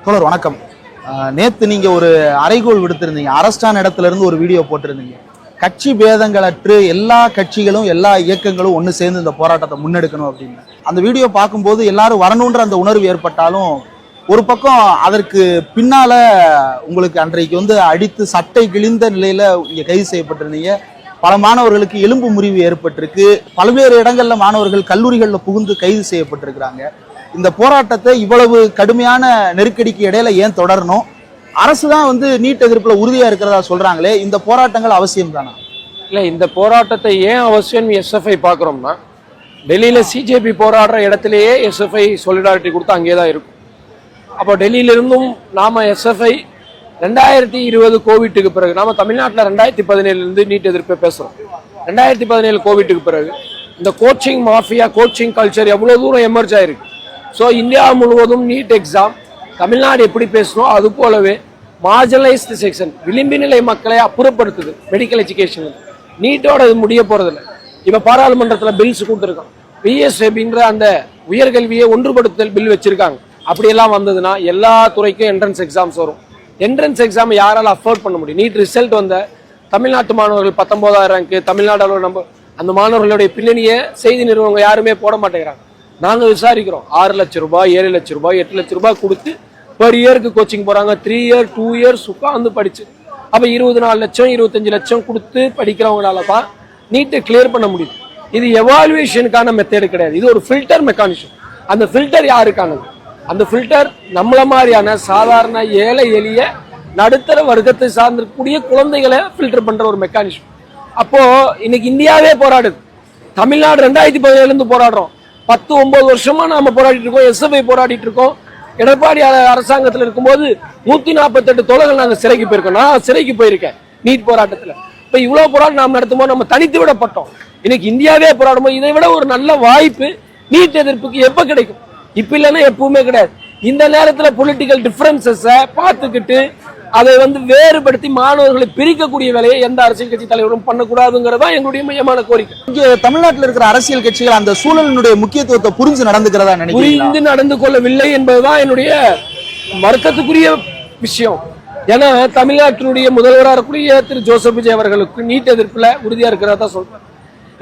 தோழர் வணக்கம். நேத்து நீங்க ஒரு அறைகோள் விடுத்திருந்தீங்க. அரஸ்டான இடத்துல இருந்து ஒரு வீடியோ போட்டிருந்தீங்க. கட்சி பேதங்களற்று எல்லா கட்சிகளும் எல்லா இயக்கங்களும் ஒன்று சேர்ந்து இந்த போராட்டத்தை முன்னெடுக்கணும் அப்படின்னு. அந்த வீடியோ பார்க்கும்போது எல்லாரும் வரணுன்ற அந்த உணர்வு ஏற்பட்டாலும் ஒரு பக்கம் அதற்கு பின்னால உங்களுக்கு அன்றைக்கு அடித்து சட்டை கிழிந்த நிலையில இங்க கைது செய்யப்பட்டிருந்தீங்க. பல மாணவர்களுக்கு எலும்பு முறிவு ஏற்பட்டிருக்கு. பல்வேறு இடங்கள்ல மாணவர்கள் கல்லூரிகள்ல புகுந்து கைது செய்யப்பட்டிருக்கிறாங்க. இந்த போராட்டத்தை இவ்வளவு கடுமையான நெருக்கடிக்கு இடையில ஏன் தொடரணும்? அரசு தான் நீட் எதிர்ப்புல உறுதியா இருக்கிறதா சொல்றாங்களே, இந்த போராட்டங்கள் அவசியம் தானா? இல்ல, இந்த போராட்டத்தை ஏன் அவசியம் எஸ்எஃப்ஐ பாக்குறோம்னா, டெல்லியில சிஜேபி போராடுற இடத்திலேயே எஸ்எஃப்ஐ சொலிடாரிட்டி கொடுத்து அங்கேதான் இருக்கும். அப்போ டெல்லியில இருந்தும் நாம எஸ்எஃப்ஐ 2020 கோவிட்டுக்கு பிறகு, நாம தமிழ்நாட்டில் 2017 நீட் எதிர்ப்பை பேசுறோம். 2017 கோவிட்டுக்கு பிறகு இந்த கோச்சிங் மாஃபியா, கோச்சிங் கல்ச்சர் எவ்வளவு தூரம் எமர்ஜ் ஆயிருக்கு. ஸோ இந்தியா முழுவதும் நீட் எக்ஸாம் தமிழ்நாடு எப்படி பேசணும் அது போலவே மார்ஜினலைஸ்டு செக்ஷன், விளிம்பு நிலை மக்களை அப்புறப்படுத்துது மெடிக்கல் எஜுகேஷன். நீட்டோட இது முடிய போறதில்லை. இப்போ பாராளுமன்றத்தில் பில்ஸ் கொடுத்துருக்கோம். பிஎஸ்ஏபின்ற அந்த உயர்கல்வியை ஒன்றுபடுத்தல் பில் வச்சிருக்காங்க. அப்படியெல்லாம் வந்ததுன்னா எல்லா துறைக்கும் என்ட்ரன்ஸ் எக்ஸாம்ஸ் வரும். என்ட்ரன்ஸ் எக்ஸாம் யாரால அஃபோர்ட் பண்ண முடியும்? நீட் ரிசல்ட் வந்த தமிழ்நாட்டு மாணவர்கள் 19,000 ரேங்க், தமிழ்நாடு நம்ம அந்த மாணவர்களுடைய பின்னணியை செய்தி நிறுவனங்கள் யாருமே போட மாட்டேங்கிறாங்க. நாங்கள் விசாரிக்கிறோம். 6 லட்சம் ரூபாய், 7 லட்சம் ரூபாய், 8 லட்சம் ரூபாய் கொடுத்து பர் இயருக்கு கோச்சிங் போறாங்க. 3 இயர் 2 இயர்ஸ் உட்காந்து படிச்சு அப்ப 24 லட்சம் 25 லட்சம் கொடுத்து படிக்கிறவங்களால தான் நீட்டை கிளியர் பண்ண முடியுது. இது எவாலுவேஷனுக்கான மெத்தேடு கிடையாது. இது ஒரு ஃபில்டர் மெக்கானிசம். அந்த ஃபில்டர் யாருக்கானது? அந்த ஃபில்டர் நம்மள மாதிரியான சாதாரண ஏழை எளிய நடுத்தர வர்க்கத்தை சார்ந்திருக்கக்கூடிய குழந்தைகளை ஃபில்டர் பண்ற ஒரு மெக்கானிசம். அப்போ இன்னைக்கு இந்தியாவே போராடுது. தமிழ்நாடு 2017 இருந்து போராடுறோம். 10-9 வருஷமா நாம போராடிட்டு இருக்கோம். எஸ்எஃப்ஐ போராடிட்டு இருக்கோம். எடப்பாடி அரசாங்கத்தில் இருக்கும்போது 148 தோழர்கள் நாங்கள் சிறைக்கு போயிருக்கோம். நான் சிறைக்கு போயிருக்கேன் நீட் போராட்டத்தில். இப்போ இவ்வளவு போராட்டம் நாம் நடத்தும்போது நம்ம தனித்து விடப்பட்டோம். இன்னைக்கு இந்தியாவே போராடும்போது இதை விட ஒரு நல்ல வாய்ப்பு நீட் எதிர்ப்புக்கு எப்ப கிடைக்கும்? இப்ப இல்லைன்னா எப்பவுமே கிடையாது. இந்த நேரத்தில் பொலிட்டிக்கல் டிஃபரன்சஸை பார்த்துக்கிட்டு அதை வேறுபடுத்தி மாணவர்களை பிரிக்கக்கூடிய வேலையை எந்த அரசியல் கட்சி தலைவரும் பண்ணக்கூடாதுங்கிறதா எங்களுடைய மையமான கோரிக்கை. இங்க தமிழ்நாட்டில் இருக்கிற அரசியல் கட்சிகள் அந்த சூழலினுடைய முக்கியத்துவத்தை புரிஞ்சு நடந்துக்கிறதா நினைக்கிறீங்க? புரிந்து நடந்து கொள்ளவில்லை என்பதுதான் என்னுடைய வருத்தத்துக்குரிய விஷயம். ஏன்னா தமிழ்நாட்டினுடைய முதல்வராக இருக்கக்கூடிய திரு ஜோசப் விஜய் அவர்களுக்கு நீட் எதிர்ப்புல உறுதியா இருக்கிறதா சொல்றாரு.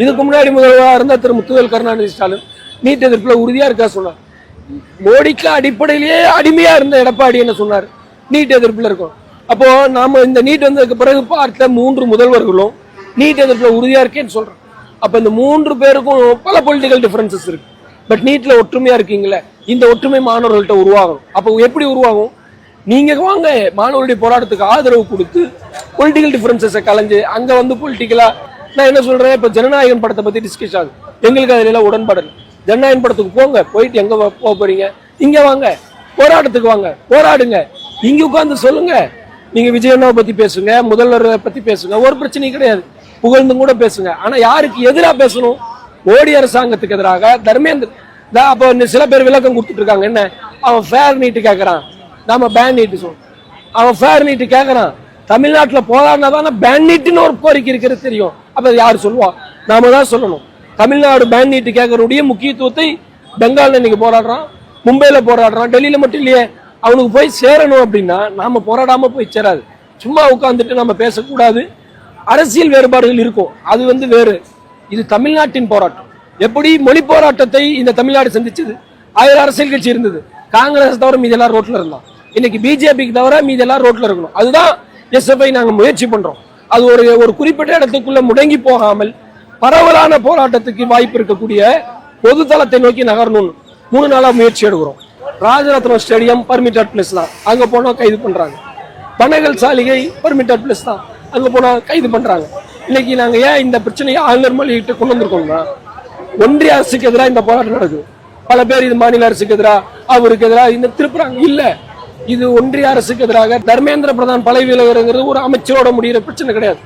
இதுக்கு முன்னாடி முதல்வராக இருந்த திரு முத்துவேல் கருணாநிதி ஸ்டாலின் நீட் எதிர்ப்புல உறுதியா இருக்கா சொன்னார். மோடிக்கு அடிப்படையிலேயே அடிமையா இருந்த எடப்பாடி என்ன சொன்னார்? நீட் எதிர்ப்புல இருக்கும். அப்போ நாம இந்த நீட் வந்ததுக்கு பிறகு பார்த்த 3 முதல்வர்களும் நீட் எதிர்ப்புல உறுதியா இருக்கேன்னு சொல்றோம். அப்ப இந்த 3 பேருக்கும் பல பொலிட்டிக்கல் டிஃபரன்சஸ் இருக்கு. பட் நீட்ல ஒற்றுமையா இருக்கீங்களே, இந்த ஒற்றுமை மாணவர்கள்ட்ட உருவாகும். அப்போ எப்படி உருவாகும்? நீங்க வாங்க மாணவர்களுடைய போராட்டத்துக்கு ஆதரவு கொடுத்து பொலிட்டிக்கல் டிஃபரன்சஸை கலைஞ்சு அங்க பொலிட்டிக்கலா நான் என்ன சொல்றேன், இப்ப ஜனநாயகம் படத்தை பத்தி டிஸ்கஸ் ஆகுது. எங்களுக்கு அதுல எல்லாம் உடன்பாடு. ஜனநாயகம் படத்துக்கு போங்க, போயிட்டு எங்க போக போறீங்க? இங்க வாங்க, போராட்டத்துக்கு வாங்க, போராடுங்க, இங்க உட்கார்ந்து சொல்லுங்க. நீங்க விஜயண்ணாவை பத்தி பேசுங்க, முதல்வரை பத்தி பேசுங்க, ஒரு பிரச்சனையும் கிடையாது. புகழ்ந்து கூட பேசுங்க. ஆனா யாருக்கு எதிராக பேசணும்? மோடி அரசாங்கத்துக்கு எதிராக. தர்மேந்திர அப்போ சில பேர் விளக்கம் கொடுத்துட்டு இருக்காங்க. என்ன, அவன் ஃபேர் நீட்டு கேட்கறான், நாம பேன் நீட்டு சொல்றோம். அவன் ஃபேர் நீட்டு கேட்கறான். தமிழ்நாட்டில் போராடினா தானே பேன் நீட்டுன்னு ஒரு கோரிக்கை இருக்கிறது தெரியும். அப்ப யாரு சொல்லுவான்? நாம தான் சொல்லணும். தமிழ்நாடு பேன் நீட்டு கேட்கறதுடைய முக்கியத்துவத்தை பெங்கால்ல இன்னைக்கு போராடுறான், மும்பைல போராடுறான், டெல்லியில மட்டும் இல்லையே. அவனுக்கு போய் சேரணும் அப்படின்னா நாம போராடாம போய் சேராது. சும்மா உட்கார்ந்துட்டு நம்ம பேசக்கூடாது. அரசியல் வேறுபாடுகள் இருக்கும், அது வேறு. இது தமிழ்நாட்டின் போராட்டம். எப்படி மொழி போராட்டத்தை இந்த தமிழ்நாடு சந்திச்சது? 1000 அரசியல் கட்சி இருந்தது. காங்கிரஸ் தவிர மீது எல்லாம் ரோட்ல இருந்தான். இன்னைக்கு பிஜேபிக்கு தவிர மீது எல்லாம் ரோட்ல இருக்கணும். அதுதான் எஸ்எஃப்ஐ நாங்க முயற்சி பண்றோம். அது ஒரு குறிப்பிட்ட இடத்துக்குள்ள முடங்கி போகாமல் பரவலான போராட்டத்துக்கு வாய்ப்பு இருக்கக்கூடிய பொதுத்தளத்தை நோக்கி நகரணும்னு 3 நாளா முயற்சி எடுக்கிறோம். ராஜரத்னம் ஸ்டேடியம் பர்மிட்டட் பிளேஸ் தான், அங்க போனா கைது பண்றாங்க. பனகல் சாலிகை பர்மிட்டட் பிளேஸ் தான், அங்க போனா கைது பண்றாங்க. இன்னைக்கு நாங்க ஏன் இந்த பிரச்சனையை ஆளுநர் மாளிகைட்டு கொண்டு வந்திருக்கோம்னா, ஒன்றிய அரசுக்கு எதிராக இந்த போராட்டம் நடக்குது. பல பேர் இது மாநில அரசுக்கு எதிராக, அவருக்கு எதிராக இந்த திருப்புறாங்க. இல்ல, இது ஒன்றிய அரசுக்கு எதிராக. தர்மேந்திர பிரதான் பதவி விலகுறது ஒரு அமைச்சரோட முடிகிற பிரச்சனை கிடையாது.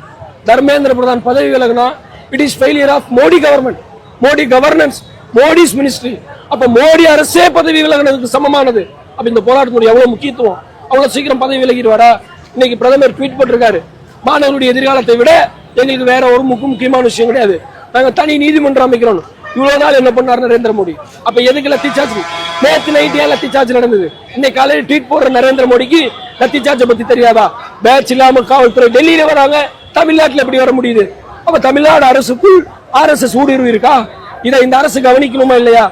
தர்மேந்திர பிரதான் பதவி விலகுனா it is failure of Modi government, Modi governance, Modi's ministry. அப்ப மோடி அரசே பதவி விலகினதுக்கு சமமானது. அப்ப இந்த போராட்டத்துடைய எவ்வளவு முக்கியத்துவம்? அவ்வளவு சீக்கிரம் பதவி விலகிடுவாரா? இன்னைக்கு பிரதமர் ட்வீட் போட்டிருக்காரு, மாணவர்களுடைய எதிர்காலத்தை விட எங்களுக்கு வேற ஒரு முக்கியமான விஷயம் கிடையாது, நாங்க தனி நீதிமன்றம் அமைக்கிறோம். இவ்வளவு நாள் என்ன பண்ணாரு நரேந்திர மோடி? அப்ப எதுக்கு லத்தி சார்ஜ்? நேத்து நைட் ஏன் லத்தி சார்ஜ் நடந்தது? இன்னைக்கு காலையில் ட்வீட் போடுற நரேந்திர மோடிக்கு லத்தி சார்ஜை பத்தி தெரியாதா? பேட்ச் இல்லாம காவல்துறை டெல்லியில வராங்க, தமிழ்நாட்டுல எப்படி வர முடியுது? அப்ப தமிழ்நாடு அரசுக்குள் RSS ஊடுருவி இருக்கா? இதை இந்த அரசு கவனிக்கணுமா இல்லையா?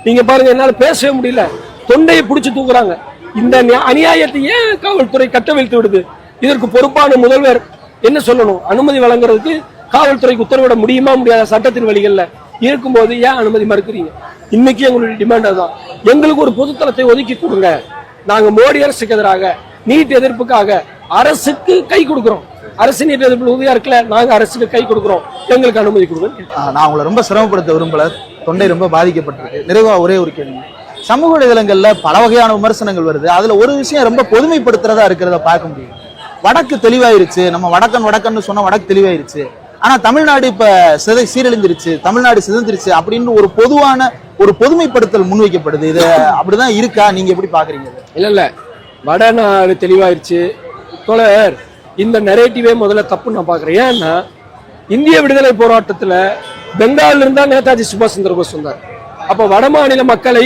நீங்க பாருங்க, என்னால பேசவே முடியல, தொண்டையை பிடிச்சு தூக்குறாங்க. இந்த அநியாயத்தை ஏன் காவல்துறை கட்டவிழ்த்து விடுது? இதற்கு பொறுப்பான முதல்வர் என்ன சொல்லணும்? அனுமதி வழங்குறதுக்கு காவல்துறைக்கு உத்தரவிட முடியுமா முடியாத சட்டத்தின் வழிகள்ல இருக்கும்போது ஏன் அனுமதி மறுக்கிறீங்க? இன்னைக்கு எங்களுடைய டிமாண்ட் அதுதான். எங்களுக்கு ஒரு பொதுத்தளத்தை ஒதுக்கி கொடுங்க. நாங்க மோடி அரசுக்கு எதிராக நீட் எதிர்ப்புக்காக அரசுக்கு கை கொடுக்கிறோம். அரசு நீட் எதிர்ப்பு உறுதியா இருக்கல, நாங்க அரசுக்கு கை கொடுக்கிறோம், எங்களுக்கு அனுமதி கொடுங்க. நான் உங்களை ரொம்ப சிரமப்படுத்த விரும்பல, தொண்டை ரொம்ப பாதிக்கப்பட்டிருக்கு. நிறைவா ஒரே ஒரு கேள்வி. சமூக வலைதளங்கள்ல பல வகையான விமர்சனங்கள் வருது. அதுல ஒரு விஷயம் ரொம்ப பொதுமைப்படுத்துறதா இருக்கிறத பார்க்க முடியும். வடக்கு தெளிவாயிருச்சு, நம்ம வடக்கன்னு சொன்னா வடக்கு தெளிவாயிருச்சு, ஆனா தமிழ்நாடு இப்ப சீரழிஞ்சிருச்சு, தமிழ்நாடு சிதைஞ்சிருச்சு அப்படின்னு ஒரு பொதுவான ஒரு பொதுமைப்படுத்தல் முன்வைக்கப்படுது. இது அப்படிதான் இருக்கா? நீங்க எப்படி பாக்குறீங்க? இல்ல, வடநாடு தெளிவாயிருச்சு தோழர், இந்த நரேட்டிவே முதல்ல தப்பு நான் பாக்குறேன். ஏன்னா இந்திய விடுதலை போராட்டத்துல பெங்கால்ல இருந்தா நேதாஜி சுபாஷ் சந்திர போஸ் வந்தார். அப்ப வட மாநில மக்களை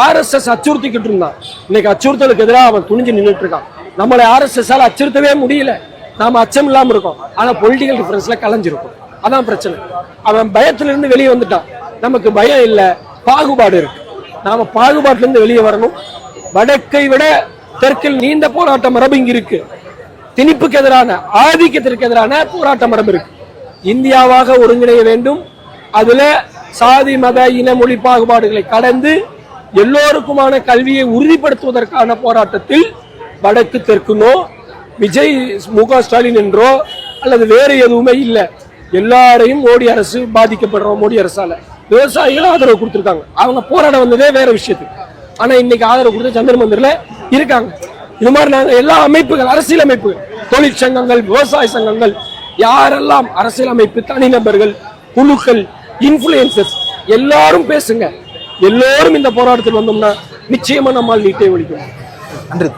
RSS அச்சுறுத்திக்கிட்டு இருந்தான். இன்னைக்கு அச்சுறுத்தலுக்கு எதிராக அவன் துணிஞ்சு நின்றுட்டு இருக்கான். நம்மளை RSS ஆல அச்சுறுத்தவே முடியல, நாம அச்சம் இல்லாம இருக்கோம். ஆனா பொலிட்டிக்கல் டிஃபரன்ஸ்ல கலைஞ்சிருக்கும், அதான் பிரச்சனை. அவன் பயத்துல இருந்து வெளியே வந்துட்டான். நமக்கு பயம் இல்ல, பாகுபாடு இருக்கு. நாம பாகுபாட்டுல இருந்து வெளியே வரணும். வடக்கை விட தெற்கில் நீண்ட போராட்ட மரபு இங்க இருக்கு. திணிப்புக்கு எதிரான, ஆதிக்கத்திற்கு எதிரான போராட்ட மரபு இருக்கு. இந்தியாவாக ஒருங்கிணைய வேண்டும். அதுல சாதி மத இன மொழி பாகுபாடுகளை கடந்து எல்லோருக்குமான கல்வியை உறுதிப்படுத்துவதற்கான போராட்டத்தில் வடக்கு தெற்குனோ விஜய் முக ஸ்டாலின் என்றோ அல்லது வேறு எதுவுமே இல்லை. எல்லாரையும் மோடி அரசு பாதிக்கப்படுறோம். மோடி அரசால விவசாயிகள் ஆதரவு கொடுத்திருக்காங்க. அவங்க போராட வந்ததே வேற விஷயத்துக்கு. ஆனா இன்னைக்கு ஆதரவு கொடுத்து சந்திர மந்திரில இருக்காங்க. இது மாதிரி நாங்க எல்லா அமைப்புகள், அரசியல் அமைப்புகள், தொழிற்சங்கங்கள், விவசாய சங்கங்கள், யாரெல்லாம் அரசியல் அமைப்பு, தனிநபர்கள், குழுக்கள், இன்ஃபுளுசர்ஸ் எல்லாரும் பேசுங்க. எல்லோரும் இந்த போராட்டத்தில் வந்தோம்னா நிச்சயமா நம்மால் நீட்டை ஒழிக்கும். நன்றி.